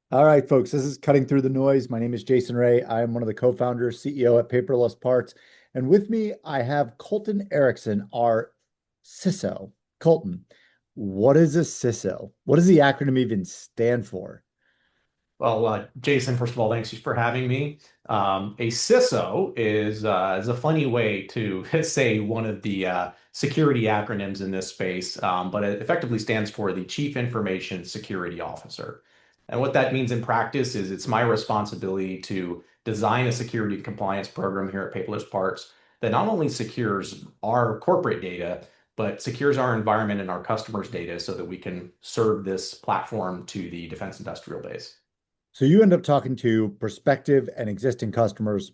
All right, folks, this is Cutting Through the Noise. My name is Jason Ray. I am one of the co-founders, CEO at Paperless Parts. And with me, I have Colton Erickson, our CISO. Colton, what is a CISO? What does the acronym even stand for? Jason, first of all, thanks for having me. A CISO is a funny way to say one of the security acronyms in this space, but it effectively stands for the Chief Information Security Officer. And what that means in practice is it's my responsibility to design a security and compliance program here at Paperless Parts that not only secures our corporate data, but secures our environment and our customers' data so that we can serve this platform to the defense industrial base. So you end up talking to prospective and existing customers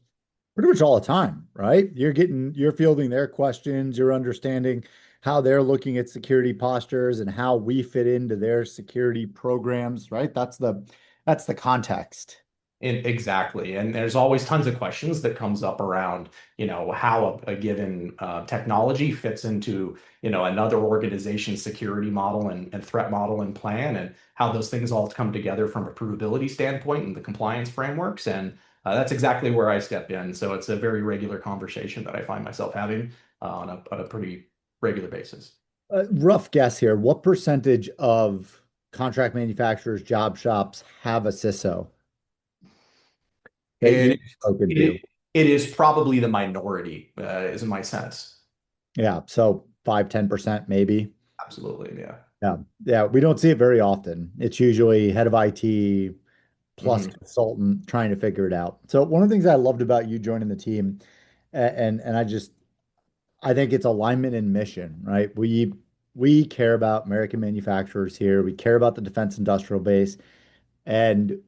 pretty much all the time, right? You're fielding their questions, you're understanding how they're looking at security postures and how we fit into their security programs, right? That's the context. Exactly. And there's always tons of questions that comes up around, how a given technology fits into, another organization's security model and threat model and plan, and how those things all come together from a provability standpoint and the compliance frameworks. And that's exactly where I step in. So it's a very regular conversation that I find myself having on a pretty regular basis. Rough guess here, what percentage of contract manufacturers, job shops have a CISO that you've It, spoken to? it, it is probably the minority, is my sense. Yeah, so 5, 10% maybe. Absolutely. Yeah. Yeah. Yeah, we don't see it very often. It's usually head of IT plus Mhm. consultant trying to figure it out. So one of the things I loved about you joining the team, and I think it's alignment in mission, right? We care about American manufacturers here. We care about the defense industrial base, and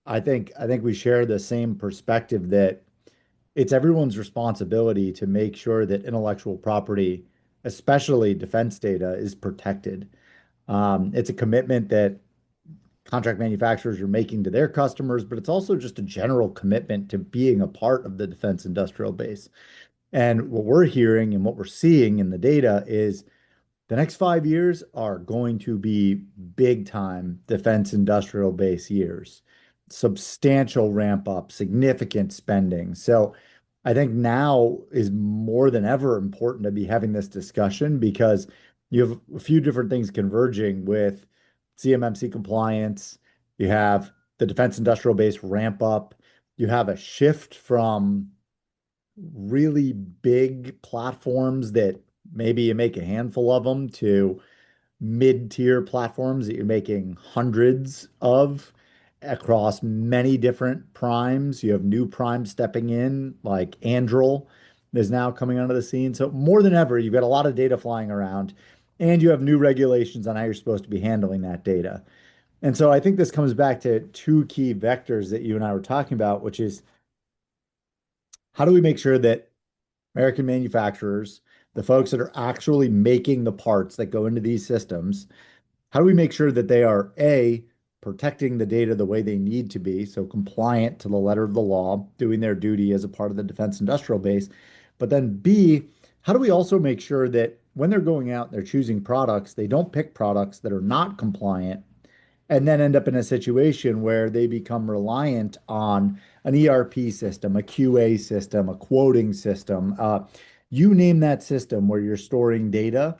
I think we share the same perspective that it's everyone's responsibility to make sure that intellectual property, especially defense data, is protected. It's a commitment that contract manufacturers are making to their customers, but it's also just a general commitment to being a part of the defense industrial base. And what we're hearing and what we're seeing in the data is the next 5 years are going to be big time defense industrial base years, substantial ramp up, significant spending. So I think now is more than ever important to be having this discussion because you have a few different things converging with CMMC compliance. You have the defense industrial base ramp up. You have a shift from really big platforms that maybe you make a handful of them to mid-tier platforms that you're making hundreds of across many different primes. You have new primes stepping in, like Anduril is now coming onto the scene. So more than ever, you've got a lot of data flying around, and you have new regulations on how you're supposed to be handling that data. And so I think this comes back to two key vectors that you and I were talking about, which is how do we make sure that American manufacturers, the folks that are actually making the parts that go into these systems, how do we make sure that they are A, protecting the data the way they need to be, so compliant to the letter of the law, doing their duty as a part of the defense industrial base, but then B, how do we also make sure that when they're going out and they're choosing products, they don't pick products that are not compliant and then end up in a situation where they become reliant on an ERP system, a QA system, a quoting system, you name that system where you're storing data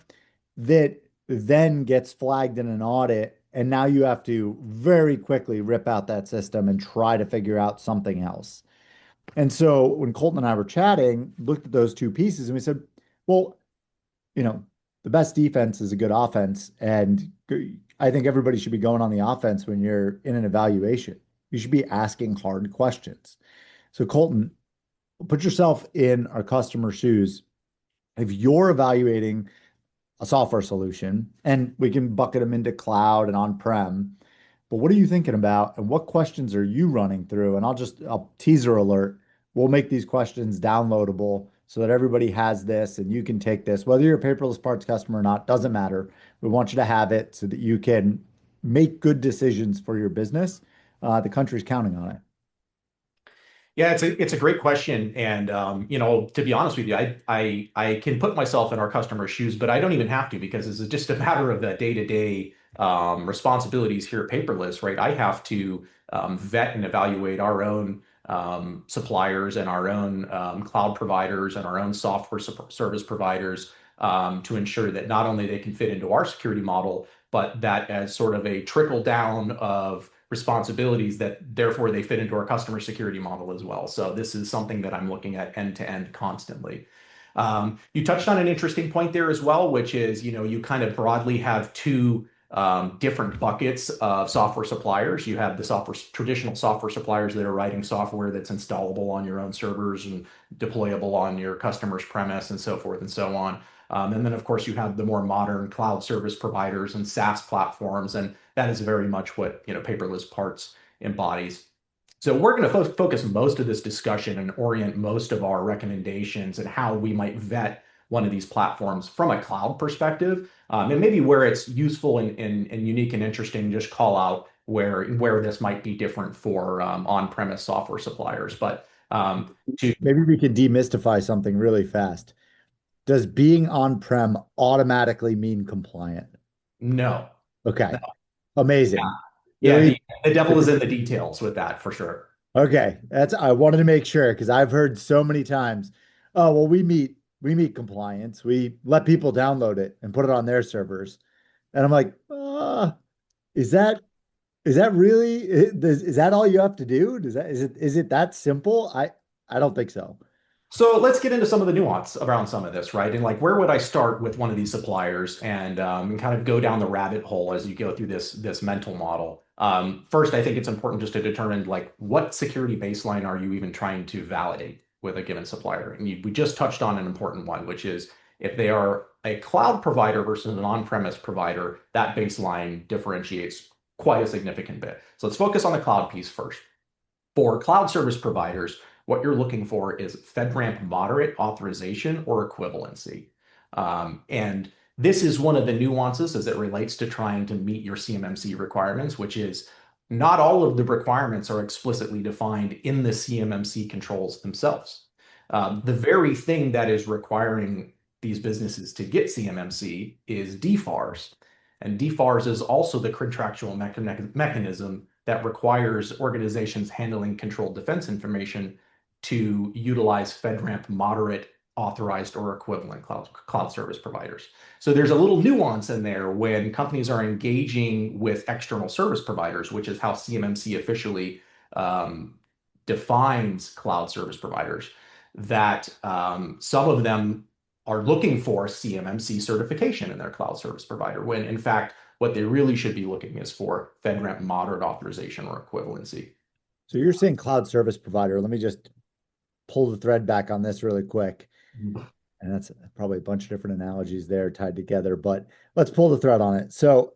that then gets flagged in an audit. And now you have to very quickly rip out that system and try to figure out something else. And so when Colton and I were chatting, looked at those two pieces and we said, well, you know, the best defense is a good offense. And I think everybody should be going on the offense when you're in an evaluation. You should be asking hard questions. So, Colton, put yourself in our customer shoes. If you're evaluating a software solution, and we can bucket them into cloud and on-prem, but what are you thinking about and what questions are you running through? And I'll teaser alert. We'll make these questions downloadable so that everybody has this and you can take this. Whether you're a paperless parts customer or not, doesn't matter. We want you to have it so that you can make good decisions for your business. The country's counting on it. Yeah, it's a great question, and to be honest with you, I can put myself in our customer's shoes, but I don't even have to because it's just a matter of the day-to-day responsibilities here at Paperless, right? I have to vet and evaluate our own suppliers and our own cloud providers and our own software service providers to ensure that not only they can fit into our security model, but that as sort of a trickle down of responsibilities that therefore they fit into our customer security model as well. So this is something that I'm looking at end to end constantly. You touched on an interesting point there as well, which is, you kind of broadly have two different buckets of software suppliers. You have the traditional software suppliers that are writing software that's installable on your own servers and deployable on your customer's premise and so forth and so on. And then, of course, you have the more modern cloud service providers and SaaS platforms, and that is very much what Paperless Parts embodies. So we're going to focus most of this discussion and orient most of our recommendations and how we might vet one of these platforms from a cloud perspective, and maybe where it's useful and unique and interesting, just call out where this might be different for on-premise software suppliers. But to Maybe we could demystify something really fast. Does being on-prem automatically mean compliant? no, Okay, yeah, amazing. At yeah, least, the devil is in the details with that for sure. okay, I wanted to make sure because I've heard so many times, oh, well, we meet compliance. We let people download it and put it on their servers. And I'm like, is that is that really is that all you have to do? Is it that simple? I don't think so. So let's get into some of the nuance around some of this, right? And like, where would I start with one of these suppliers and kind of go down the rabbit hole as you go through this mental model? First, I think it's important just to determine like what security baseline are you even trying to validate with a given supplier? And we just touched on an important one, which is if they are a cloud provider versus an on-premise provider, that baseline differentiates quite a significant bit. So let's focus on the cloud piece first. For cloud service providers, what you're looking for is FedRAMP moderate authorization or equivalency. And this is one of the nuances as it relates to trying to meet your CMMC requirements, which is not all of the requirements are explicitly defined in the CMMC controls themselves. The very thing that is requiring these businesses to get CMMC is DFARS. And DFARS is also the contractual mechanism that requires organizations handling controlled defense information to utilize FedRAMP moderate authorized or equivalent cloud service providers. So there's a little nuance in there when companies are engaging with external service providers, which is how CMMC officially defines cloud service providers, that some of them are looking for CMMC certification in their cloud service provider, when in fact, what they really should be looking is for FedRAMP moderate authorization or equivalency. So you're saying cloud service provider. Let me just pull the thread back on this really quick. And that's probably a bunch of different analogies there tied together, but let's pull the thread on it. So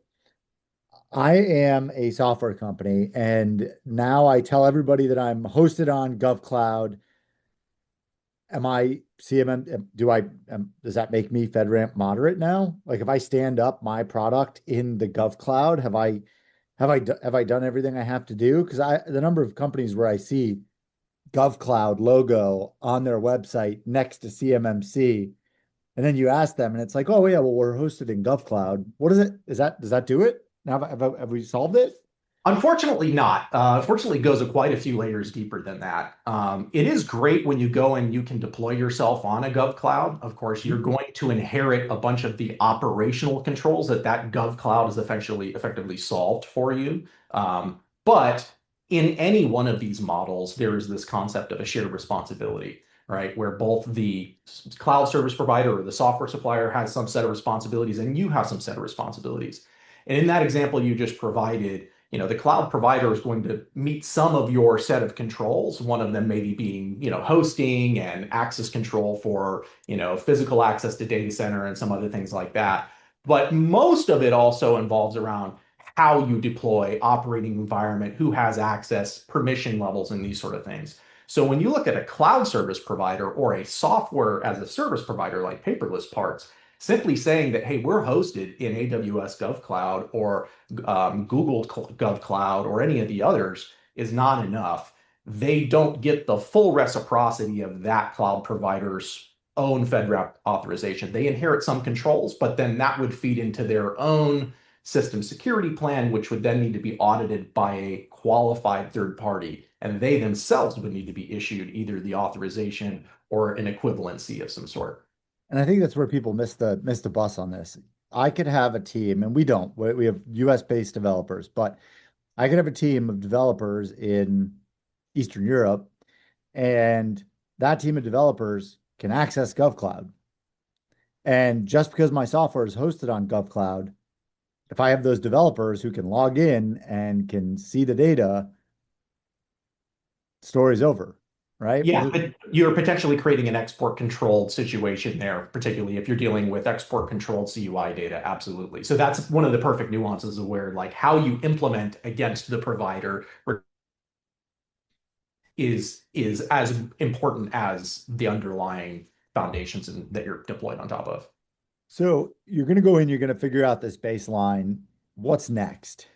I am a software company, and now I tell everybody that I'm hosted on GovCloud. Am I CMM? Does that make me FedRAMP moderate now? Like if I stand up my product in the GovCloud, have I done everything I have to do? Because the number of companies where I see GovCloud logo on their website next to CMMC, and then you ask them, and it's like, oh yeah, well we're hosted in GovCloud. What is it? Does that do it? Now have we solved it? Unfortunately, not. Unfortunately, it goes quite a few layers deeper than that. It is great when you go and you can deploy yourself on a GovCloud. Of course, you're going to inherit a bunch of the operational controls that GovCloud has effectively solved for you. But in any one of these models, there is this concept of a shared responsibility, right? Where both the cloud service provider or the software supplier has some set of responsibilities and you have some set of responsibilities. And in that example you just provided, the cloud provider is going to meet some of your set of controls. One of them maybe being, hosting and access control for, physical access to data center and some other things like that. But most of it also involves around how you deploy, operating environment, who has access, permission levels, and these sort of things. So when you look at a cloud service provider or a software as a service provider like Paperless Parts, simply saying that, hey, we're hosted in AWS GovCloud or Google GovCloud or any of the others is not enough. They don't get the full reciprocity of that cloud provider's own FedRAMP authorization. They inherit some controls, but then that would feed into their own system security plan, which would then need to be audited by a qualified third party. And they themselves would need to be issued either the authorization or an equivalency of some sort. And I think that's where people miss the bus on this. I could have a team, and we don't. We have US based developers, but I could have a team of developers in Eastern Europe, and that team of developers can access GovCloud. And just because my software is hosted on GovCloud, if I have those developers who can log in and can see the data, story's over, right? Yeah, but you're potentially creating an export controlled situation there, particularly if you're dealing with export controlled CUI data. Absolutely. So that's one of the perfect nuances of where like how you implement against the provider is as important as the underlying foundations that you're deployed on top of. So you're going to go in, you're going to figure out this baseline. What's next?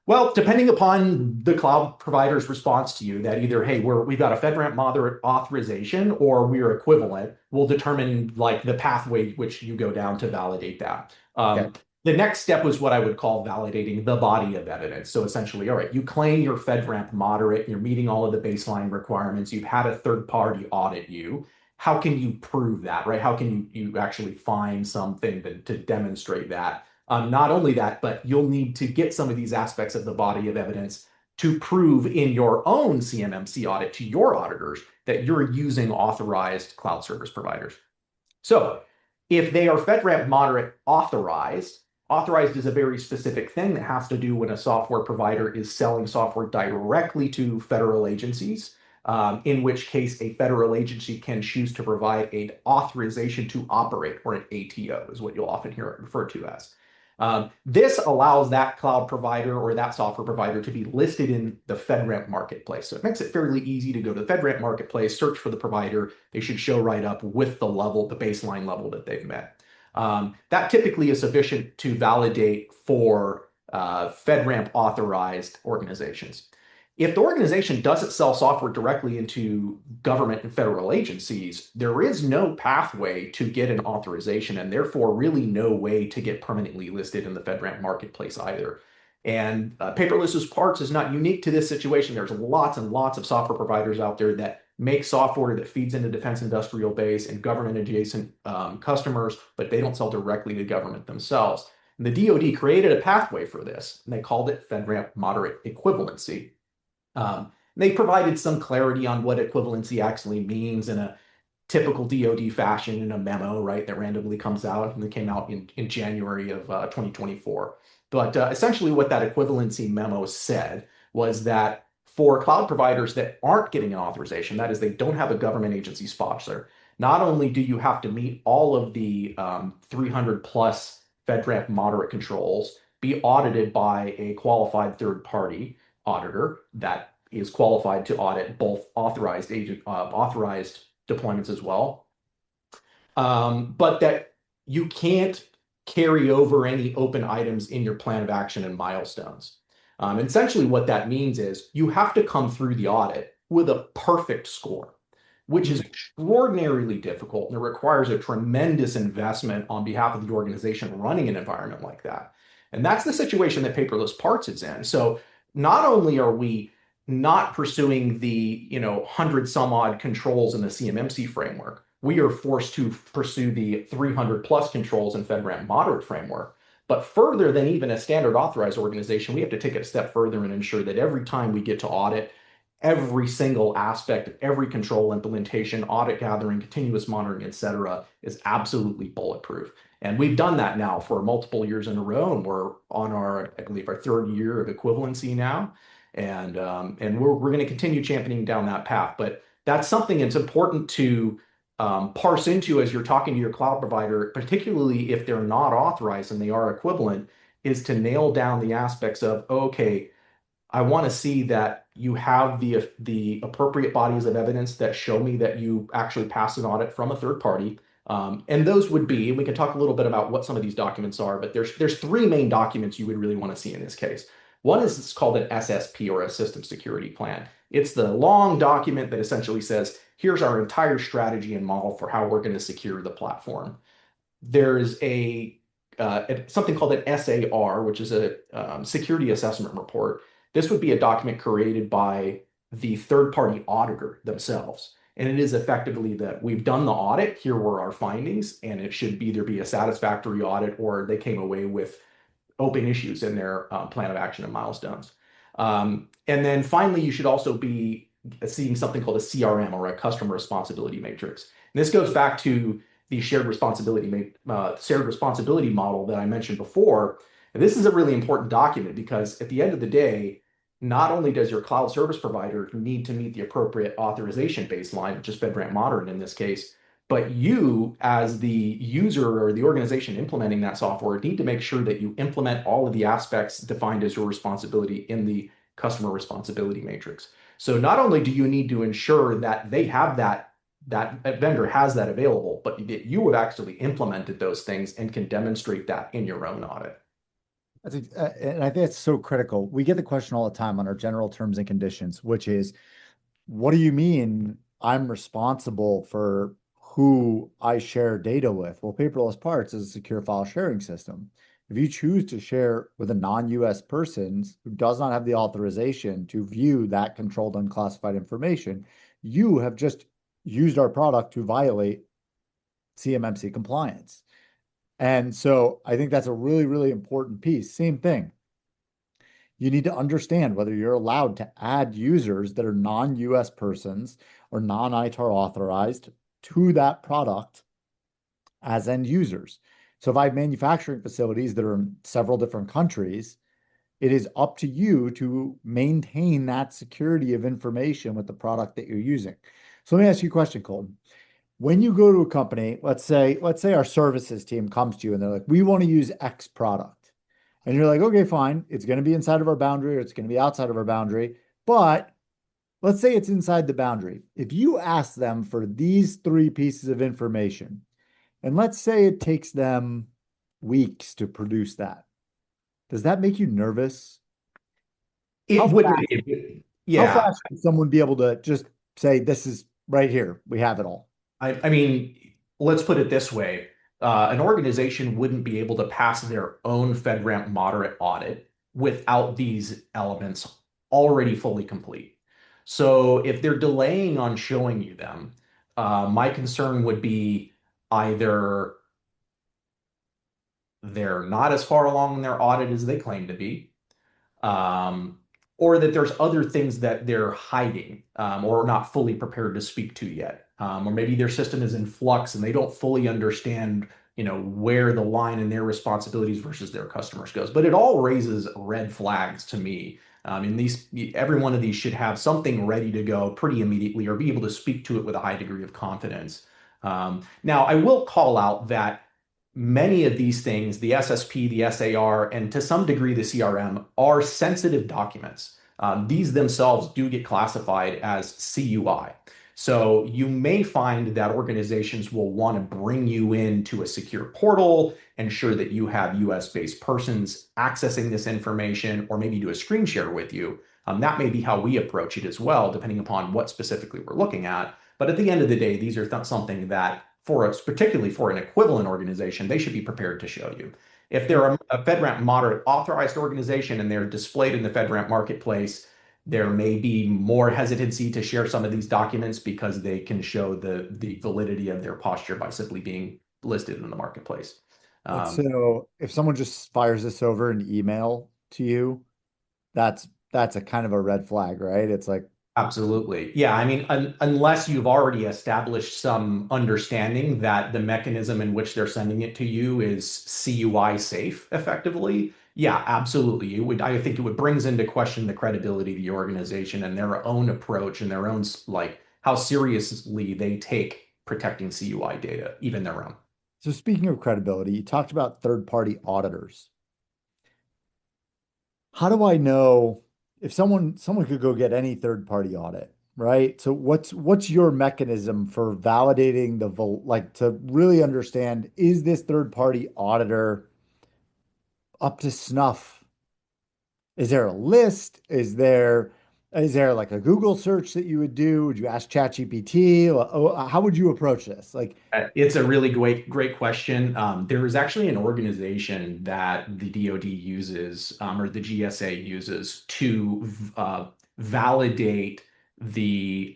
Well, depending upon the cloud provider's response to you, that either, hey, we've got a FedRAMP moderate authorization or we're equivalent, will determine like the pathway which you go down to validate that. Okay. The next step was what I would call validating the body of evidence. So essentially, all right, you claim you're FedRAMP moderate, you're meeting all of the baseline requirements, you've had a third party audit you. How can you prove that, right? How can you actually find something to demonstrate that? Not only that, but you'll need to get some of these aspects of the body of evidence to prove in your own CMMC audit to your auditors that you're using authorized cloud service providers. So if they are FedRAMP moderate authorized, authorized is a very specific thing that has to do when a software provider is selling software directly to federal agencies, in which case a federal agency can choose to provide an authorization to operate, or an ATO is what you'll often hear it referred to as. This allows that cloud provider or that software provider to be listed in the FedRAMP marketplace. So it makes it fairly easy to go to the FedRAMP marketplace, search for the provider. They should show right up with the level, the baseline level that they've met. That typically is sufficient to validate for FedRAMP authorized organizations. If the organization doesn't sell software directly into government and federal agencies, there is no pathway to get an authorization and therefore really no way to get permanently listed in the FedRAMP marketplace either. And Paperless's parts is not unique to this situation. There's lots and lots of software providers out there that make software that feeds into defense industrial base and government adjacent customers, but they don't sell directly to government themselves. And the DoD created a pathway for this, and they called it FedRAMP moderate equivalency. They provided some clarity on what equivalency actually means in a typical DoD fashion in a memo, right, that randomly comes out, and it came out in January of 2024. But essentially what that equivalency memo said was that for cloud providers that aren't getting an authorization, that is, they don't have a government agency sponsor, not only do you have to meet all of the 300 plus FedRAMP moderate controls, be audited by a qualified third party auditor that is qualified to audit both authorized deployments as well, but that you can't carry over any open items in your plan of action and milestones. And essentially what that means is you have to come through the audit with a perfect score, which is extraordinarily difficult, and it requires a tremendous investment on behalf of the organization running an environment like that. And that's the situation that Paperless Parts is in. So not only are we not pursuing the 100 some odd controls in the CMMC framework, we are forced to pursue the 300 plus controls in FedRAMP moderate framework. But further than even a standard authorized organization, we have to take it a step further and ensure that every time we get to audit, every single aspect of every control implementation, audit gathering, continuous monitoring, et cetera, is absolutely bulletproof. And we've done that now for multiple years in a row, and we're on our, I believe, our third year of equivalency now. And we're going to continue championing down that path. But that's something that's important to parse into as you're talking to your cloud provider, particularly if they're not authorized and they are equivalent, is to nail down the aspects of, okay, I want to see that you have the appropriate bodies of evidence that show me that you actually passed an audit from a third party. And those would be, and we can talk a little bit about what some of these documents are, but there's three main documents you would really want to see in this case. One is it's called an SSP, or a system security plan. It's the long document that essentially says, here's our entire strategy and model for how we're going to secure the platform. There's a something called an SAR, which is a security assessment report. This would be a document created by the third-party auditor themselves. And it is effectively that we've done the audit, here were our findings, and it should either be a satisfactory audit or they came away with open issues in their plan of action and milestones. And then finally, you should also be seeing something called a CRM or a customer responsibility matrix. And this goes back to the shared responsibility model that I mentioned before. And this is a really important document because at the end of the day, not only does your cloud service provider need to meet the appropriate authorization baseline, which is FedRAMP Moderate in this case, but you, as the user or the organization implementing that software, need to make sure that you implement all of the aspects defined as your responsibility in the customer responsibility matrix. So not only do you need to ensure that they have that vendor has that available, but that you have actually implemented those things and can demonstrate that in your own audit. I think, and I think it's so critical. We get the question all the time on our general terms and conditions, which is, what do you mean I'm responsible for who I share data with? Well, paperless parts is a secure file sharing system. If you choose to share with a non-US person who does not have the authorization to view that controlled unclassified information, you have just used our product to violate CMMC compliance. And so I think that's a really, really important piece. Same thing. You need to understand whether you're allowed to add users that are non-US persons or non-ITAR authorized to that product as end users. So if I have manufacturing facilities that are in several different countries, it is up to you to maintain that security of information with the product that you're using. So let me ask you a question, Colton. When you go to a company, let's say our services team comes to you and they're like, we want to use X product. And you're like, okay, fine. It's going to be inside of our boundary or it's going to be outside of our boundary. But let's say it's inside the boundary. If you ask them for these three pieces of information, and let's say it takes them weeks to produce that, does that make you nervous? How It would make fast, it, how yeah. fast would someone be able to just say, this is right here, we have it all? I mean, let's put it this way. An organization wouldn't be able to pass their own FedRAMP moderate audit without these elements already fully complete. So if they're delaying on showing you them, my concern would be either they're not as far along in their audit as they claim to be, um, or that there's other things that they're hiding or not fully prepared to speak to yet, or maybe their system is in flux and they don't fully understand, where the line in their responsibilities versus their customers goes. But it all raises red flags to me. And every one of these should have something ready to go pretty immediately, or be able to speak to it with a high degree of confidence. Now, I will call out that many of these things, the SSP, the SAR, and to some degree the CRM, are sensitive documents. These themselves do get classified as CUI. So you may find that organizations will want to bring you into a secure portal, ensure that you have US-based persons accessing this information, or maybe do a screen share with you. That may be how we approach it as well, depending upon what specifically we're looking at. But at the end of the day, these are something that for us, particularly for an equivalent organization, they should be prepared to show you. If they're a FedRAMP moderate authorized organization and they're displayed in the FedRAMP marketplace, there may be more hesitancy to share some of these documents because they can show the validity of their posture by simply being listed in the marketplace. But Um, so if someone just fires this over an email to you, that's a kind of a red flag, right? It's like, Absolutely. Yeah. I mean, unless you've already established some understanding that the mechanism in which they're sending it to you is CUI safe effectively. Yeah, absolutely. I think it would brings into question the credibility of the organization and their own approach and their own, like, how seriously they take protecting CUI data, even their own. so speaking of credibility, you talked about third-party auditors. How do I know if someone could go get any third-party audit, right? So what's your mechanism for validating like to really understand, is this third-party auditor up to snuff? Is there a list? Is there Is there like a Google search that you would do? Would you ask ChatGPT? How would you approach this? Like, It's a really great question. There is actually an organization that the DoD uses, or the GSA uses, to validate the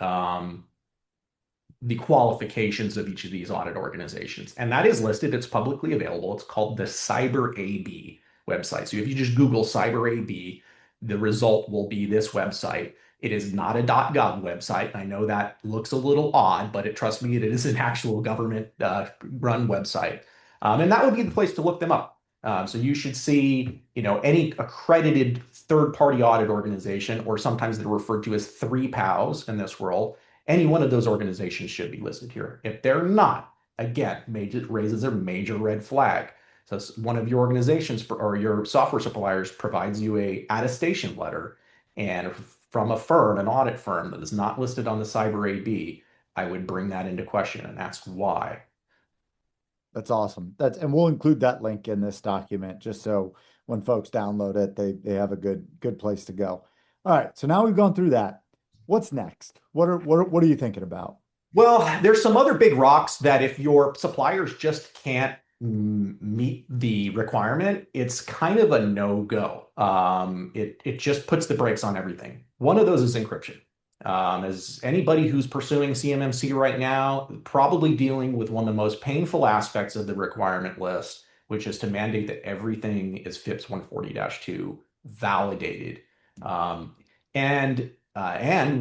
the qualifications of each of these audit organizations. And that is listed, it's publicly available. It's called the Cyber AB website. So if you just Google Cyber AB, the result will be this website. It is not a .gov website. I know that looks a little odd, but trust me, it is an actual government run website. And that would be the place to look them up. So you should see, any accredited third-party audit organization, or sometimes they're referred to as three POWs in this world. Any one of those organizations should be listed here. If they're not, again, raises a major red flag. So one of your organizations or your software suppliers provides you a attestation letter, and from a firm, an audit firm that is not listed on the Cyber AB, I would bring that into question and ask why. that's awesome. And we'll include that link in this document just so when folks download it, they have a good place to go. All right, so now we've gone through that. What's next? What are you thinking about? Well, there's some other big rocks that if your suppliers just can't meet the requirement, it's kind of a no-go. It just puts the brakes on everything. One of those is encryption. As anybody who's pursuing CMMC right now, probably dealing with one of the most painful aspects of the requirement list, which is to mandate that everything is FIPS 140-2 validated. And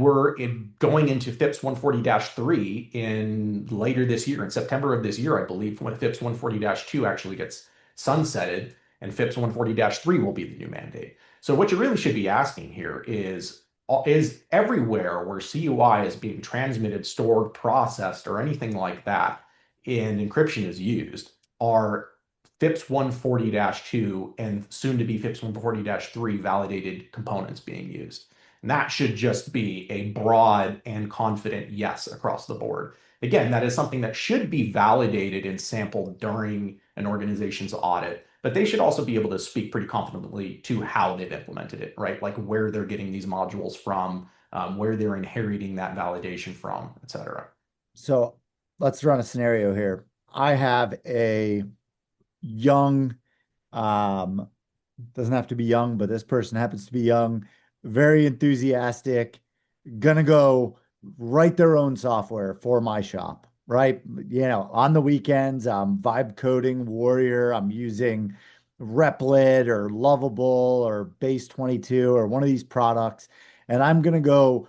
we're going into FIPS 140-3 in later this year, in September of this year, I believe, when FIPS 140-2 actually gets sunsetted, and FIPS 140-3 will be the new mandate. So what you really should be asking here is everywhere where CUI is being transmitted, stored, processed, or anything like that, and encryption is used, are FIPS 140-2 and soon to be FIPS 140-3 validated components being used. And that should just be a broad and confident yes across the board. Again, that is something that should be validated and sampled during an organization's audit, but they should also be able to speak pretty confidently to how they've implemented it, right? Like where they're getting these modules from, where they're inheriting that validation from, et cetera. So let's run a scenario here. I have a young, um, doesn't have to be young, but this person happens to be young, very enthusiastic, gonna go write their own software for my shop, right? On the weekends, I'm vibe coding Warrior, I'm using Replit or Lovable or Base 22 or one of these products, and I'm gonna go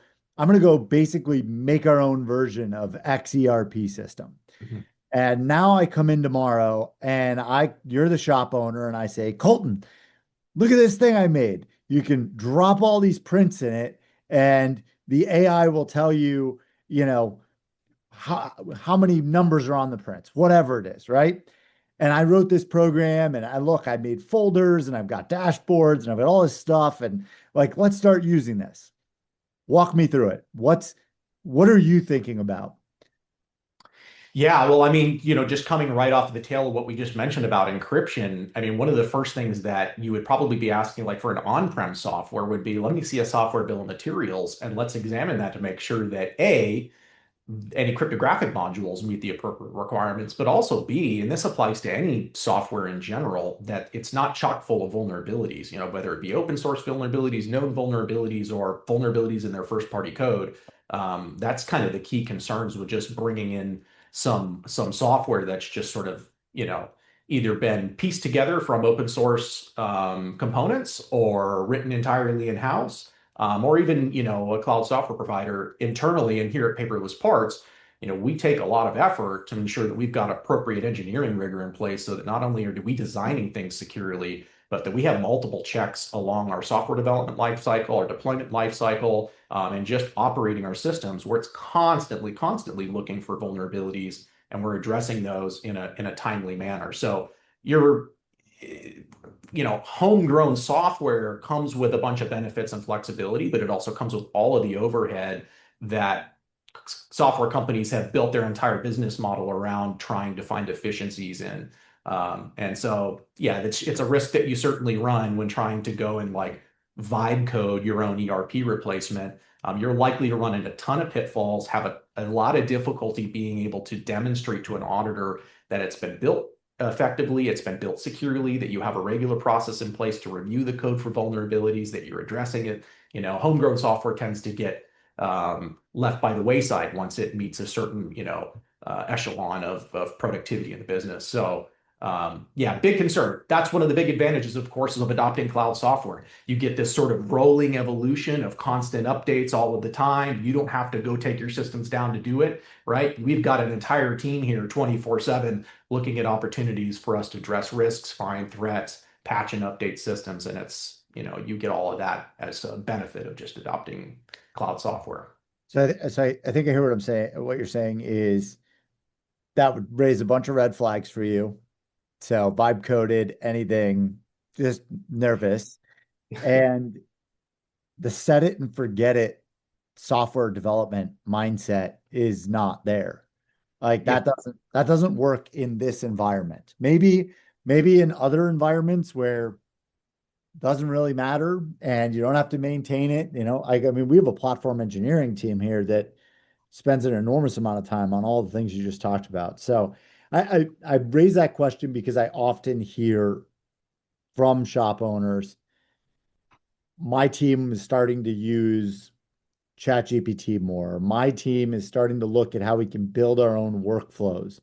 basically make our own version of X ERP system. Mhm. And now I come in tomorrow and you're the shop owner and I say, Colton, look at this thing I made. You can drop all these prints in it and the AI will tell you, you know, how many numbers are on the prints, whatever it is, right? And I wrote this program and I made folders and I've got dashboards and I've got all this stuff and like, let's start using this. Walk me through it. What are you thinking about? Yeah, well, I mean, just coming right off the tail of what we just mentioned about encryption, I mean, one of the first things that you would probably be asking, like for an on-prem software, would be, let me see a software bill of materials and let's examine that to make sure that A, any cryptographic modules meet the appropriate requirements, but also B, and this applies to any software in general, that it's not chock full of vulnerabilities, whether it be open source vulnerabilities, known vulnerabilities, or vulnerabilities in their first party code. That's kind of the key concerns with just bringing in some software that's just sort of, either been pieced together from open source components or written entirely in-house, or even a cloud software provider internally. And here at Paperless Parts, we take a lot of effort to ensure that we've got appropriate engineering rigor in place so that not only are we designing things securely, but that we have multiple checks along our software development lifecycle, our deployment lifecycle, and just operating our systems where it's constantly looking for vulnerabilities and we're addressing those in a timely manner. So your homegrown software comes with a bunch of benefits and flexibility, but it also comes with all of the overhead that software companies have built their entire business model around trying to find efficiencies in. And so, yeah, it's a risk that you certainly run when trying to go and like vibe code your own ERP replacement, you're likely to run into a ton of pitfalls, have a lot of difficulty being able to demonstrate to an auditor that it's been built effectively, it's been built securely, that you have a regular process in place to review the code for vulnerabilities, that you're addressing it. Homegrown software tends to get left by the wayside once it meets a certain, echelon of productivity in the business. So, yeah, big concern. That's one of the big advantages, of course, of adopting cloud software. You get this sort of rolling evolution of constant updates all of the time. You don't have to go take your systems down to do it, right? We've got an entire team here 24/7 looking at opportunities for us to address risks, find threats, patch and update systems. And you get all of that as a benefit of just adopting cloud software. So I think I hear what I'm saying. What you're saying is that would raise a bunch of red flags for you. So vibe coded, anything, just nervous. And the set it and forget it software development mindset is not there. Like Yeah. that doesn't work in this environment. Maybe in other environments where it doesn't really matter and you don't have to maintain it. I mean, we have a platform engineering team here that spends an enormous amount of time on all the things you just talked about. So I raise that question because I often hear from shop owners, my team is starting to use ChatGPT more. My team is starting to look at how we can build our own workflows.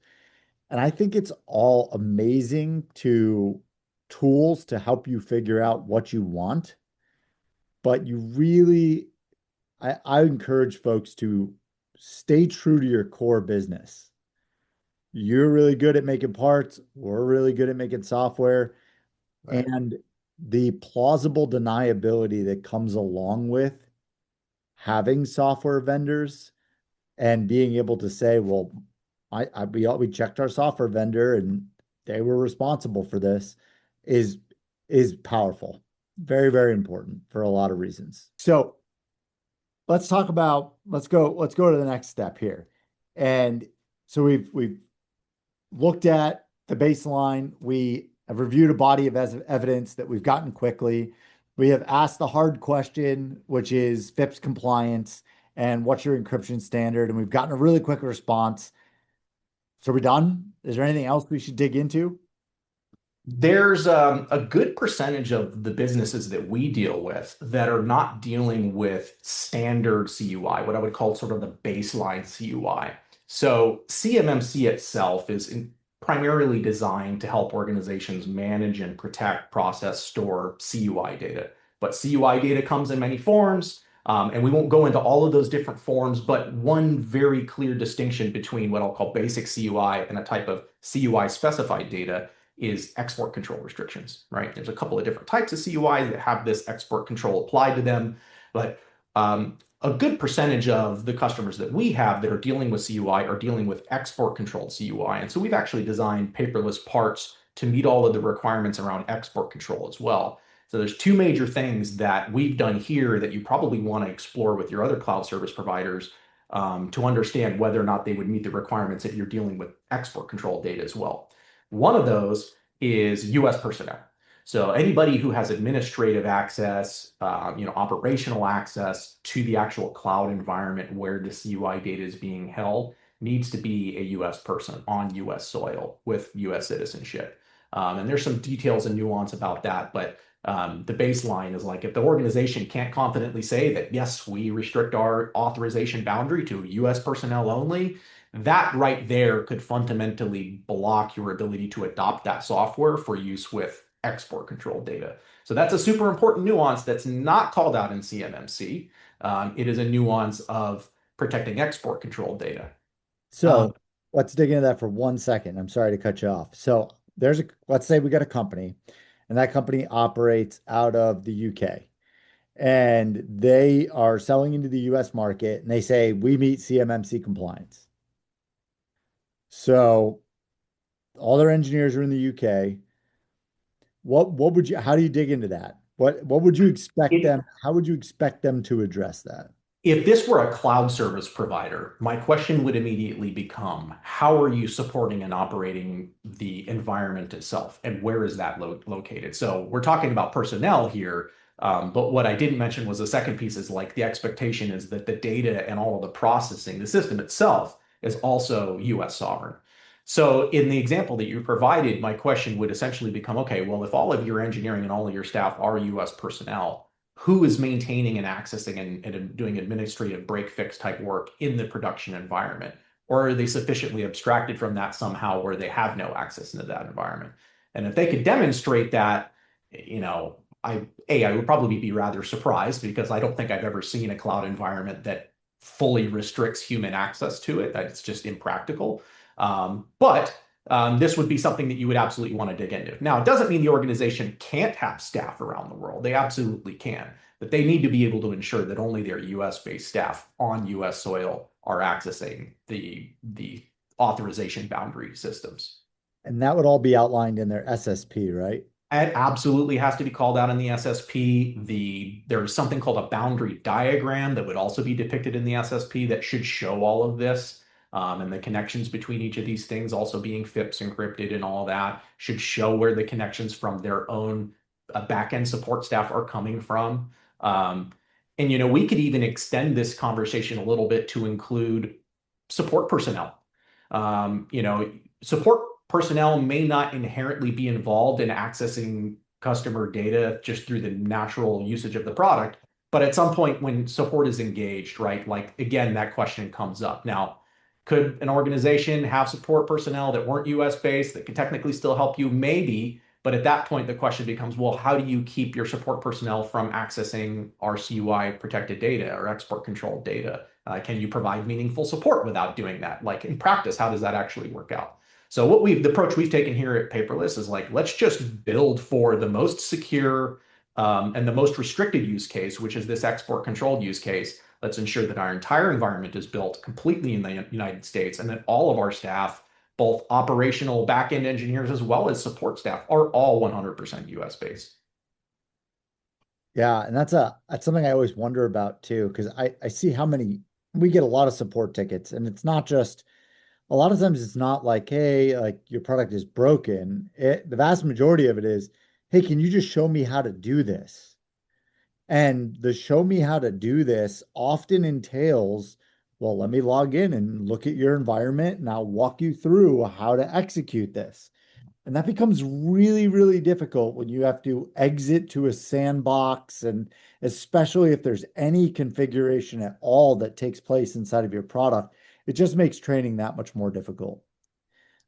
And I think it's all amazing to tools to help you figure out what you want. But I encourage folks to stay true to your core business. You're really good at making parts. We're really good at making software. Right. And the plausible deniability that comes along with having software vendors and being able to say, well, we checked our software vendor and they were responsible for this is is powerful. Very, very important for a lot of reasons. So let's go to the next step here. And so we've looked at the baseline. We have reviewed a body of evidence that we've gotten quickly. We have asked the hard question, which is FIPS compliance and what's your encryption standard? And we've gotten a really quick response. So are we done? Is there anything else we should dig into? There's a good percentage of the businesses that we deal with that are not dealing with standard CUI, what I would call sort of the baseline CUI. So CMMC itself is primarily designed to help organizations manage and protect, process, store CUI data. But CUI data comes in many forms, and we won't go into all of those different forms, but one very clear distinction between what I'll call basic CUI and a type of CUI specified data is export control restrictions, right? There's a couple of different types of CUI that have this export control applied to them, but a good percentage of the customers that we have that are dealing with CUI are dealing with export controlled CUI. And so we've actually designed paperless parts to meet all of the requirements around export control as well. So there's two major things that we've done here that you probably want to explore with your other cloud service providers to understand whether or not they would meet the requirements if you're dealing with export control data as well. One of those is US personnel. So anybody who has administrative access, operational access to the actual cloud environment where the CUI data is being held needs to be a US person on US soil with US citizenship. And there's some details and nuance about that, but the baseline is like if the organization can't confidently say that, yes, we restrict our authorization boundary to US personnel only, that right there could fundamentally block your ability to adopt that software for use with export control data. So that's a super important nuance that's not called out in CMMC. It is a nuance of protecting export control data. Um, So let's dig into that for 1 second. I'm sorry to cut you off. So let's say we got a company and that company operates out of the UK and they are selling into the US market and they say we meet CMMC compliance. So all their engineers are in the UK. How do you dig into that? What would you expect it, them, how would you expect them to address that? if this were a cloud service provider, my question would immediately become, how are you supporting and operating the environment itself? And where is that located? So we're talking about personnel here. But what I didn't mention was the second piece is like the expectation is that the data and all of the processing, the system itself, is also US sovereign. So in the example that you provided, my question would essentially become, okay, well, if all of your engineering and all of your staff are US personnel, who is maintaining and accessing and doing administrative break fix type work in the production environment? Or are they sufficiently abstracted from that somehow where they have no access into that environment? And if they could demonstrate that, you know, I would probably be rather surprised because I don't think I've ever seen a cloud environment that fully restricts human access to it. That it's just impractical. But this would be something that you would absolutely want to dig into. Now, it doesn't mean the organization can't have staff around the world. They absolutely can, but they need to be able to ensure that only their US-based staff on US soil are accessing the authorization boundary systems. And that would all be outlined in their SSP, right? It absolutely has to be called out in the SSP. There's something called a boundary diagram that would also be depicted in the SSP that should show all of this. And the connections between each of these things also being FIPS encrypted and all that should show where the connections from their own backend support staff are coming from. And we could even extend this conversation a little bit to include support personnel. Support personnel may not inherently be involved in accessing customer data just through the natural usage of the product. But at some point when support is engaged, right, like again, that question comes up. Now, could an organization have support personnel that weren't US based that could technically still help you? Maybe. But at that point, the question becomes, well, how do you keep your support personnel from accessing RCUI protected data or export controlled data? Can you provide meaningful support without doing that? Like in practice, how does that actually work out? So the approach we've taken here at Paperless is like, let's just build for the most secure and the most restricted use case, which is this export controlled use case. Let's ensure that our entire environment is built completely in the United States and that all of our staff, both operational backend engineers as well as support staff, are all 100% US based. Yeah, and that's something I always wonder about too, because I see how many we get a lot of support tickets, and it's not just a lot of times it's not like, hey, like your product is broken. The vast majority of it is, hey, can you just show me how to do this? And the show me how to do this often entails, well, let me log in and look at your environment and I'll walk you through how to execute this. And that becomes really, really difficult when you have to exit to a sandbox, and especially if there's any configuration at all that takes place inside of your product, it just makes training that much more difficult.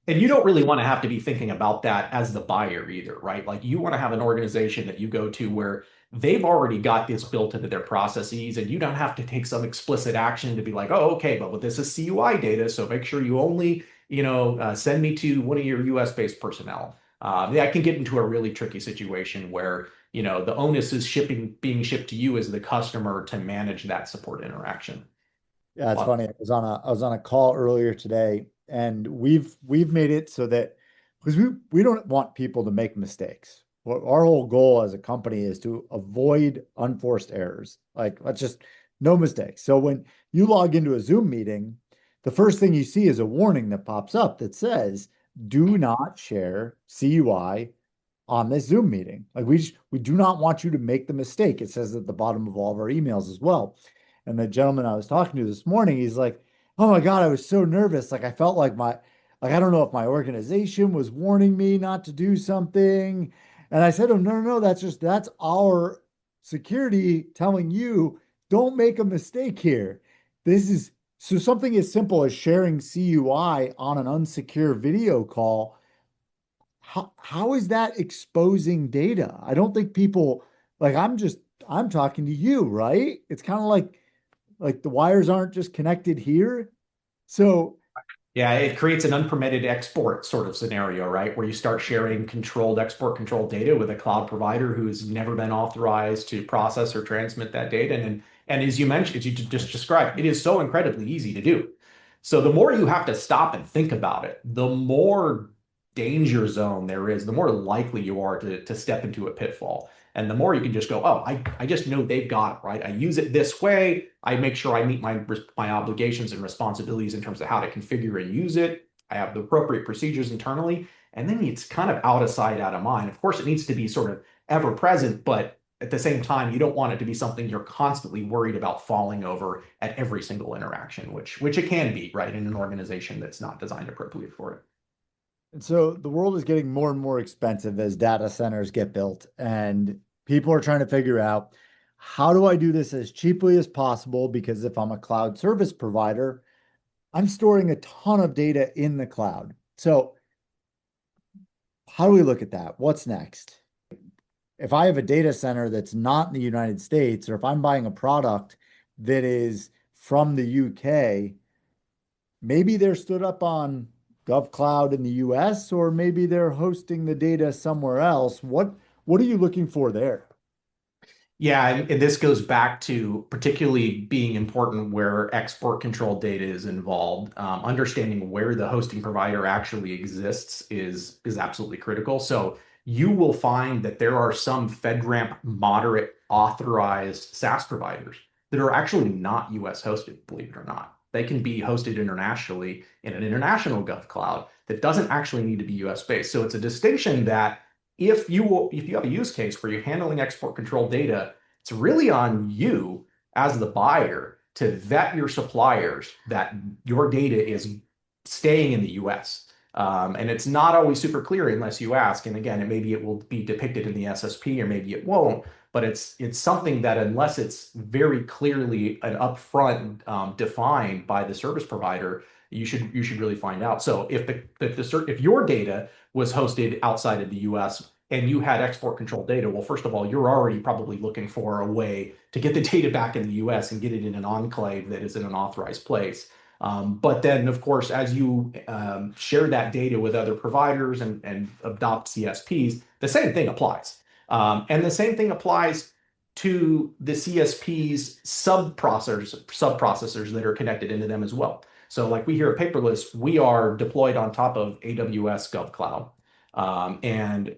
And you don't really want to have to be thinking about that as the buyer either, right? Like you want to have an organization that you go to where they've already got this built into their processes and you don't have to take some explicit action to be like, oh, okay, but this is CUI data, so make sure you only, send me to one of your US-based personnel. That can get into a really tricky situation where, the onus is being shipped to you as the customer to manage that support interaction. Yeah, it's But funny. I was on a call earlier today, and we've made it so that because we don't want people to make mistakes. What our whole goal as a company is to avoid unforced errors. Like let's just no mistakes. So when you log into a Zoom meeting, the first thing you see is a warning that pops up that says, "Do not share CUI on this Zoom meeting." Like we do not want you to make the mistake. It says at the bottom of all of our emails as well. And the gentleman I was talking to this morning, he's like, "Oh my God, I was so nervous. Like I felt like I don't know if my organization was warning me not to do something." And I said to him, "No, no, no, that's our security telling you don't make a mistake here. This is so something as simple as sharing CUI on an unsecure video call. How is that exposing data? I don't think people like I'm talking to you, right? It's kind of like the wires aren't just connected here. So yeah, it creates an unpermitted export sort of scenario, right? Where you start sharing controlled export controlled data with a cloud provider who's never been authorized to process or transmit that data. And as you mentioned, as you just described, it is so incredibly easy to do. So the more you have to stop and think about it, the more danger zone there is, the more likely you are to step into a pitfall. And the more you can just go, oh, I just know they've got it, right? I use it this way. I make sure I meet my obligations and responsibilities in terms of how to configure and use it. I have the appropriate procedures internally. And then it's kind of out of sight, out of mind. Of course, it needs to be sort of ever present, but at the same time, you don't want it to be something you're constantly worried about falling over at every single interaction, which it can be, right, in an organization that's not designed appropriately for it. And so the world is getting more and more expensive as data centers get built, and people are trying to figure out how do I do this as cheaply as possible? Because if I'm a cloud service provider, I'm storing a ton of data in the cloud. So how do we look at that? What's next? If I have a data center that's not in the United States, or if I'm buying a product that is from the UK, maybe they're stood up on GovCloud in the US, or maybe they're hosting the data somewhere else. What are you looking for there? Yeah, and this goes back to particularly being important where export control data is involved. Understanding where the hosting provider actually exists is absolutely critical. So you will find that there are some FedRAMP moderate authorized SaaS providers that are actually not US hosted, believe it or not. They can be hosted internationally in an international gov cloud that doesn't actually need to be US based. So it's a distinction that if you have a use case where you're handling export control data, it's really on you as the buyer to vet your suppliers that your data is staying in the US. And it's not always super clear unless you ask. And again, maybe it will be depicted in the SSP or maybe it won't. But it's something that unless it's very clearly and upfront defined by the service provider, you should really find out. So if your data was hosted outside of the US and you had export control data, well, first of all, you're already probably looking for a way to get the data back in the US and get it in an enclave that is in an authorized place. But then, of course, as you share that data with other providers and adopt CSPs, the same thing applies. And the same thing applies to the CSP's sub processors that are connected into them as well. So like we here at Paperless, we are deployed on top of AWS GovCloud. And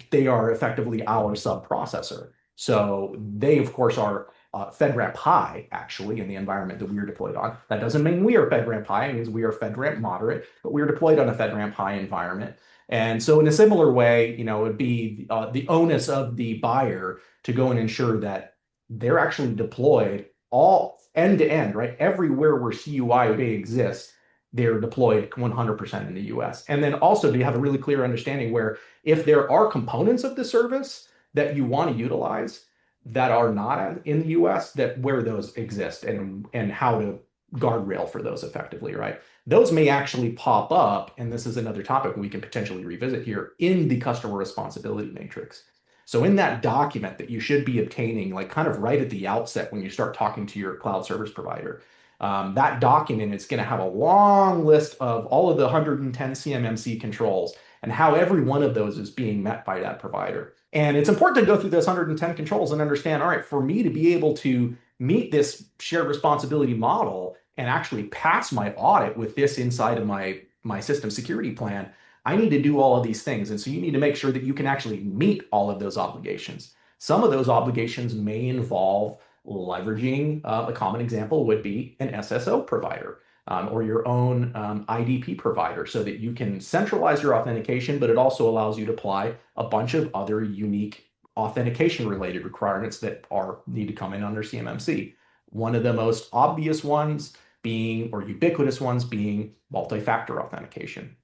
they are effectively our sub processor. So they, of course, are FedRAMP high, actually, in the environment that we are deployed on. That doesn't mean we are FedRAMP high. It means we are FedRAMP moderate, but we are deployed on a FedRAMP high environment. And so in a similar way, it would be the onus of the buyer to go and ensure that they're actually deployed all end to end, right? Everywhere where CUI may exist, they're deployed 100% in the US. And then also, do you have a really clear understanding where if there are components of the service that you want to utilize that are not in the US, that where those exist and how to guardrail for those effectively, right? Those may actually pop up, and this is another topic we can potentially revisit here in the customer responsibility matrix. So in that document that you should be obtaining, like kind of right at the outset when you start talking to your cloud service provider, that document is going to have a long list of all of the 110 CMMC controls and how every one of those is being met by that provider. And it's important to go through those 110 controls and understand, all right, for me to be able to meet this shared responsibility model and actually pass my audit with this inside of my system security plan, I need to do all of these things. And so you need to make sure that you can actually meet all of those obligations. Some of those obligations may involve leveraging, a common example would be an SSO provider or your own IDP provider so that you can centralize your authentication, but it also allows you to apply a bunch of other unique authentication related requirements that need to come in under CMMC. One of the most obvious ones being, or ubiquitous ones being multi-factor authentication.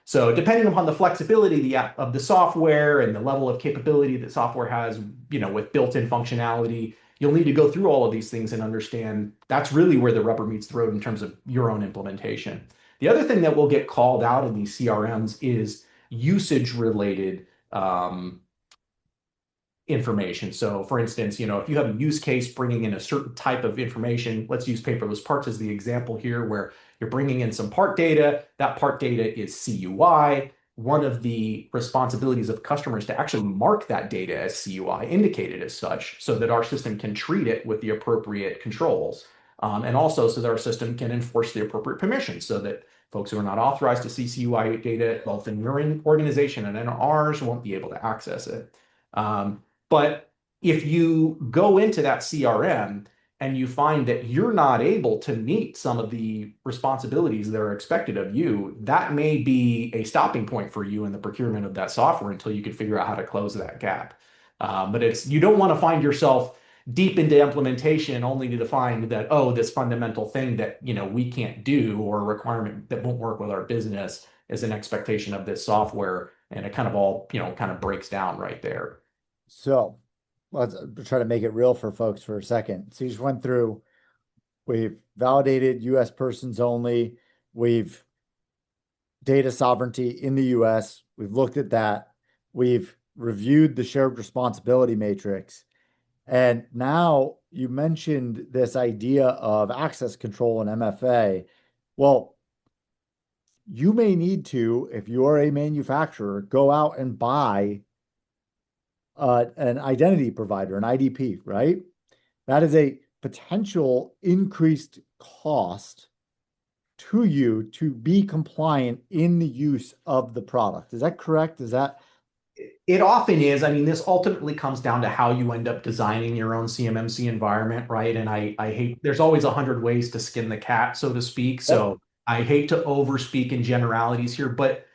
So depending upon the flexibility of the software and the level of capability that software has, with built-in functionality, you'll need to go through all of these things and understand that's really where the rubber meets the road in terms of your own implementation. The other thing that will get called out in these CRMs is usage-related information. So for instance, if you have a use case bringing in a certain type of information, let's use paperless parts as the example here, where you're bringing in some part data, that part data is CUI. One of the responsibilities of customers to actually mark that data as CUI, indicated as such, so that our system can treat it with the appropriate controls. And also so that our system can enforce the appropriate permissions so that folks who are not authorized to see CUI data, both in your organization and in ours, won't be able to access it. But if you go into that CRM and you find that you're not able to meet some of the responsibilities that are expected of you, that may be a stopping point for you in the procurement of that software until you can figure out how to close that gap. But you don't want to find yourself deep into implementation only to find that, oh, this fundamental thing that, we can't do, or a requirement that won't work with our business is an expectation of this software. And it kind of all, kind of breaks down right there. So let's try to make it real for folks for a second. So you just went through, we've validated US persons only, we've data sovereignty in the US, we've looked at that, we've reviewed the shared responsibility matrix. And now you mentioned this idea of access control and MFA. Well, you may need to, if you are a manufacturer, go out and buy an identity provider, an IDP, right? That is a potential increased cost to you to be compliant in the use of the product. Is that correct? Is that? It often is. I mean, this ultimately comes down to how you end up designing your own CMMC environment, right? And I hate, there's always 100 ways to skin the cat, so to speak. Yep. So I hate to overspeak in generalities here, but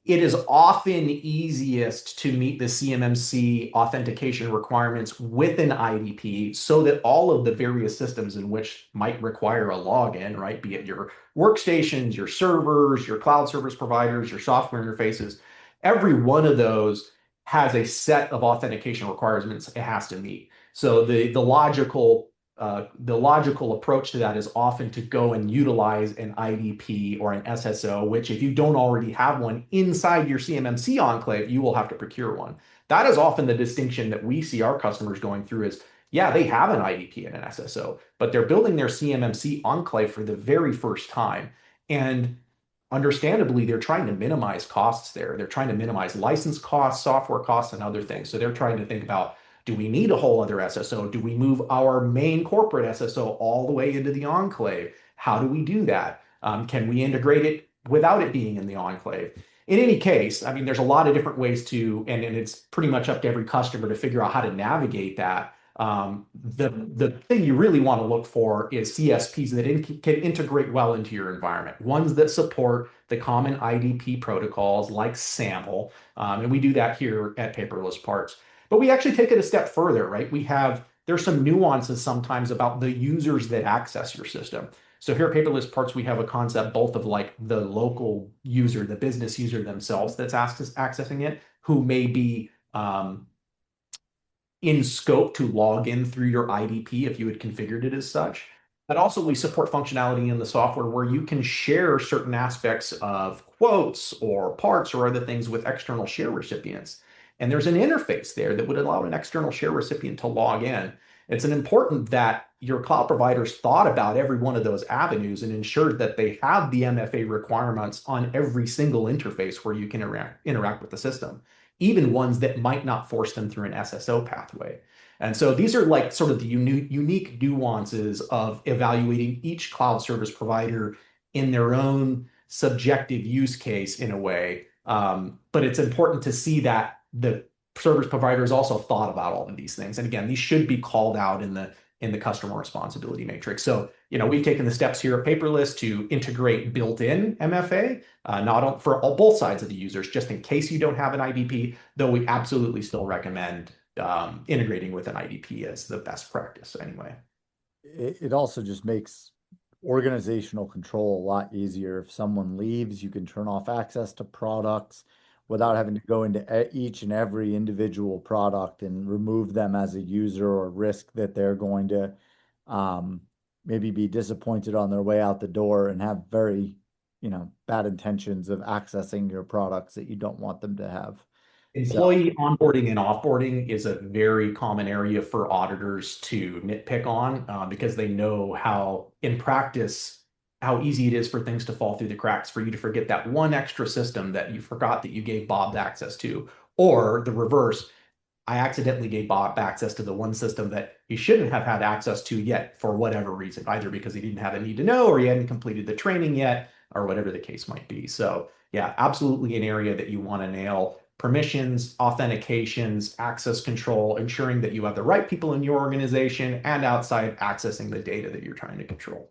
it is often easiest to meet the CMMC authentication requirements with an IDP so that all of the various systems in which might require a login, right? Be it your workstations, your servers, your cloud service providers, your software interfaces, every one of those has a set of authentication requirements it has to meet. So the logical approach to that is often to go and utilize an IDP or an SSO, which if you don't already have one inside your CMMC enclave, you will have to procure one. That is often the distinction that we see our customers going through is, yeah, they have an IDP and an SSO, but they're building their CMMC enclave for the very first time. And understandably, they're trying to minimize costs there. They're trying to minimize license costs, software costs, and other things. So they're trying to think about, do we need a whole other SSO? Do we move our main corporate SSO all the way into the enclave? How do we do that? Can we integrate it without it being in the enclave? In any case, I mean, there's a lot of different ways to, and it's pretty much up to every customer to figure out how to navigate that. The thing you really want to look for is CSPs that can integrate well into your environment, ones that support the common IDP protocols like SAML, and we do that here at Paperless Parts. But we actually take it a step further, right? There's some nuances sometimes about the users that access your system. So here at Paperless Parts, we have a concept both of like the local user, the business user themselves that's accessing it, who may be in scope to log in through your IDP if you had configured it as such. But also we support functionality in the software where you can share certain aspects of quotes or parts or other things with external share recipients. And there's an interface there that would allow an external share recipient to log in. It's important that your cloud providers thought about every one of those avenues and ensured that they have the MFA requirements on every single interface where you can interact with the system, even ones that might not force them through an SSO pathway. And so these are like sort of the unique nuances of evaluating each cloud service provider in their own subjective use case in a way. But it's important to see that the service providers also thought about all of these things. And again, these should be called out in the customer responsibility matrix. So, we've taken the steps here at Paperless to integrate built-in MFA, not for both sides of the users, just in case you don't have an IDP, though we absolutely still recommend integrating with an IDP as the best practice anyway. It also just makes organizational control a lot easier. If someone leaves, you can turn off access to products without having to go into each and every individual product and remove them as a user or risk that they're going to um, maybe be disappointed on their way out the door and have very, bad intentions of accessing your products that you don't want them to have. So Employee onboarding and offboarding is a very common area for auditors to nitpick on because they know how, in practice, how easy it is for things to fall through the cracks, for you to forget that one extra system that you forgot that you gave Bob access to, or the reverse. I accidentally gave Bob access to the one system that he shouldn't have had access to yet for whatever reason, either because he didn't have a need to know or he hadn't completed the training yet, or whatever the case might be. So, yeah, absolutely an area that you want to nail: permissions, authentications, access control, ensuring that you have the right people in your organization and outside accessing the data that you're trying to control.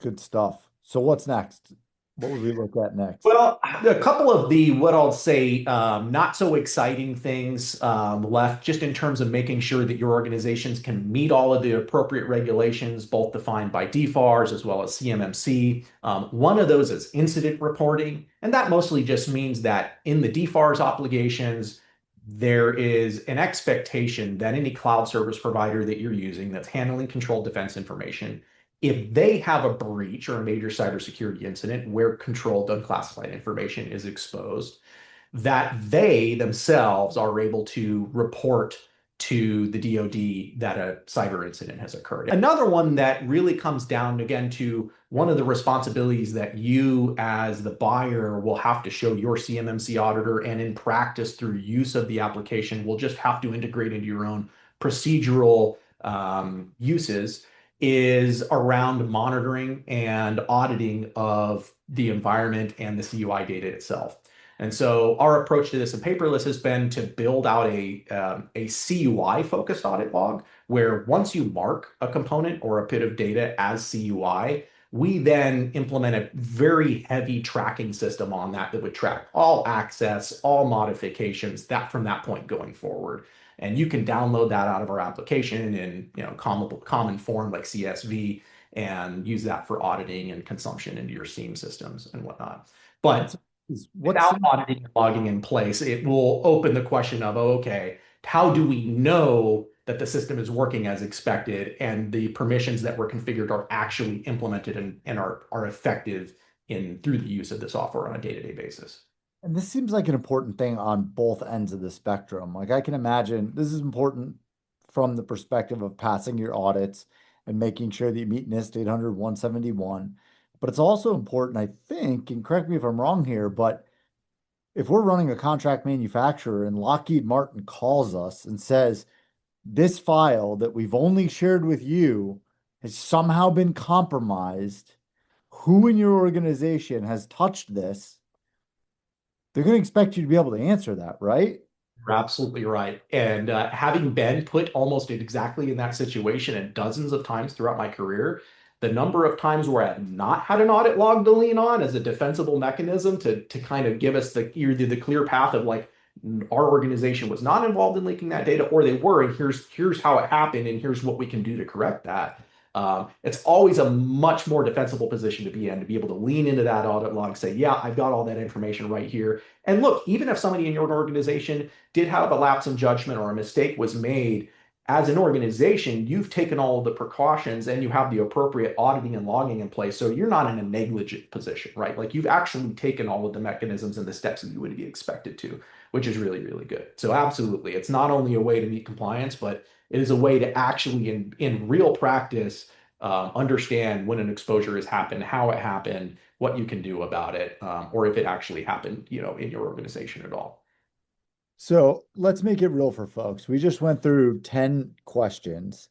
good stuff. So what's next? What would we look at next? Well, a couple of the what I'll say not so exciting things left, just in terms of making sure that your organizations can meet all of the appropriate regulations, both defined by DFARS as well as CMMC. One of those is incident reporting, and that mostly just means that in the DFARS obligations, there is an expectation that any cloud service provider that you're using that's handling controlled defense information, if they have a breach or a major cybersecurity incident where controlled unclassified information is exposed, that they themselves are able to report to the DoD that a cyber incident has occurred. Another one that really comes down again to one of the responsibilities that you as the buyer will have to show your CMMC auditor, and in practice through use of the application will just have to integrate into your own procedural uses, is around monitoring and auditing of the environment and the CUI data itself. And so our approach to this in Paperless has been to build out a CUI focused audit log, where once you mark a component or a bit of data as CUI, we then implement a very heavy tracking system on that that would track all access, all modifications, that from that point going forward. And you can download that out of our application in common form like CSV, and use that for auditing and consumption into your SIEM systems and whatnot. What's But what's without auditing and logging in place, it will open the question of, oh, okay, how do we know that the system is working as expected and the permissions that were configured are actually implemented and are effective in through the use of the software on a day-to-day basis? And this seems like an important thing on both ends of the spectrum. Like I can imagine this is important from the perspective of passing your audits and making sure that you meet NIST 800 171. But it's also important, I think, and correct me if I'm wrong here, but if we're running a contract manufacturer and Lockheed Martin calls us and says, this file that we've only shared with you has somehow been compromised, who in your organization has touched this? They're going to expect you to be able to answer that, right? You're absolutely right. And having been put almost exactly in that situation and dozens of times throughout my career, the number of times where I've not had an audit log to lean on as a defensible mechanism to kind of give us the either the clear path of like our organization was not involved in leaking that data, or they were, and here's how it happened, and here's what we can do to correct that. It's always a much more defensible position to be in, to be able to lean into that audit log, say, yeah, I've got all that information right here. And look, even if somebody in your organization did have a lapse in judgment or a mistake was made, as an organization, you've taken all of the precautions and you have the appropriate auditing and logging in place. So you're not in a negligent position, right? Like you've actually taken all of the mechanisms and the steps that you would be expected to, which is really, really good. So absolutely, it's not only a way to meet compliance, but it is a way to actually, in real practice, understand when an exposure has happened, how it happened, what you can do about it, or if it actually happened, in your organization at all. So let's make it real for folks. We just went through 10 questions.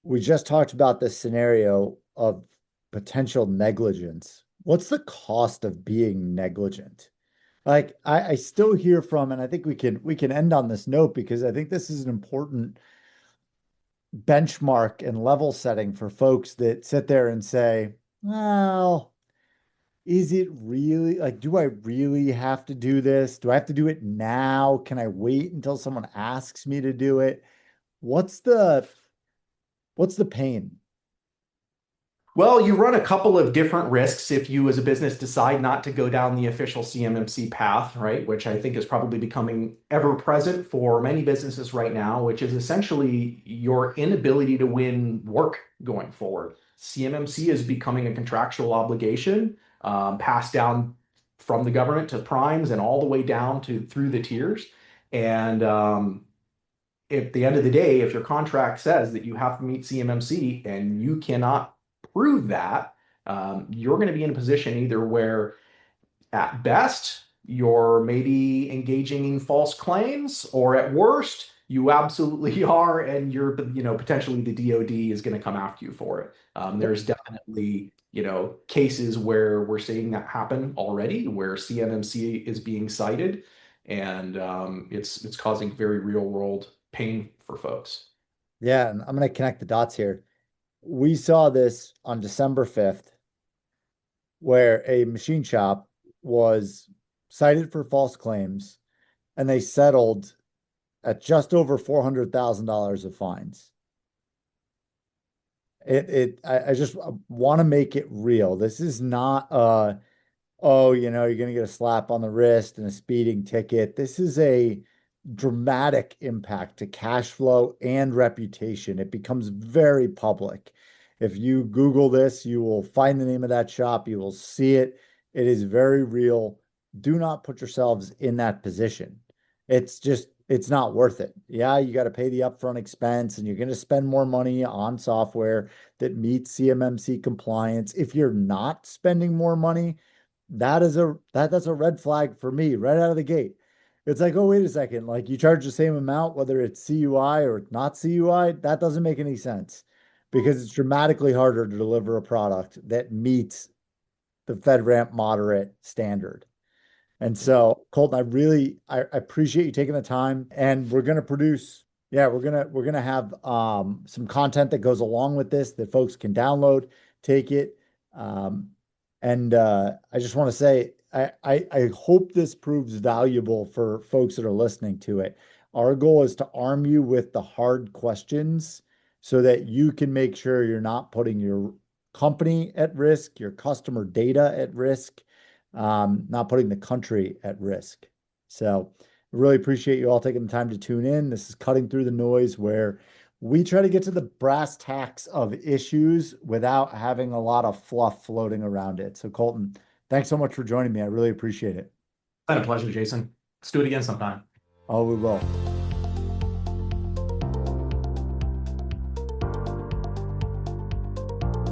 We just talked about this scenario of potential negligence. What's the cost of being negligent? Like I still hear from, and I think we can end on this note because I think this is an important benchmark and level setting for folks that sit there and say, well, is it really like, do I really have to do this? Do I have to do it now? Can I wait until someone asks me to do it? What's the what's the pain? Well, you run a couple of different risks if you as a business decide not to go down the official CMMC path, right? Which I think is probably becoming ever present for many businesses right now, which is essentially your inability to win work going forward. CMMC is becoming a contractual obligation, passed down from the government to primes and all the way down to through the tiers. And at the end of the day, if your contract says that you have to meet CMMC and you cannot prove that, you're going to be in a position either where, at best, you're maybe engaging in false claims, or at worst, you absolutely are, and you're, potentially the DoD is going to come after you for it. There's definitely, cases where we're seeing that happen already, where CMMC is being cited, and it's causing very real world pain for folks. Yeah, and I'm going to connect the dots here. We saw this on December 5th. where a machine shop was cited for false claims and they settled at just over $400,000 of fines. I just want to make it real. This is not oh, you're going to get a slap on the wrist and a speeding ticket. This is a dramatic impact to cash flow and reputation. It becomes very public. If you Google this, you will find the name of that shop. You will see it. It is very real. Do not put yourselves in that position. It's not worth it. Yeah, you got to pay the upfront expense and you're going to spend more money on software that meets CMMC compliance. If you're not spending more money, that's a red flag for me right out of the gate. It's like, oh, wait a second. Like you charge the same amount, whether it's CUI or not CUI, that doesn't make any sense because it's dramatically harder to deliver a product that meets the FedRAMP moderate standard. And so, Colton, I appreciate you taking the time, and we're gonna produce. Yeah, we're gonna have some content that goes along with this that folks can download, take it, and I just want to say I hope this proves valuable for folks that are listening to it. Our goal is to arm you with the hard questions so that you can make sure you're not putting your company at risk, your customer data at risk, not putting the country at risk. So I really appreciate you all taking the time to tune in. This is cutting through the noise where we try to get to the brass tacks of issues without having a lot of fluff floating around it. So, Colton, thanks so much for joining me. I really appreciate it. It's been a pleasure, Jason. Let's do it again sometime. Oh, we will.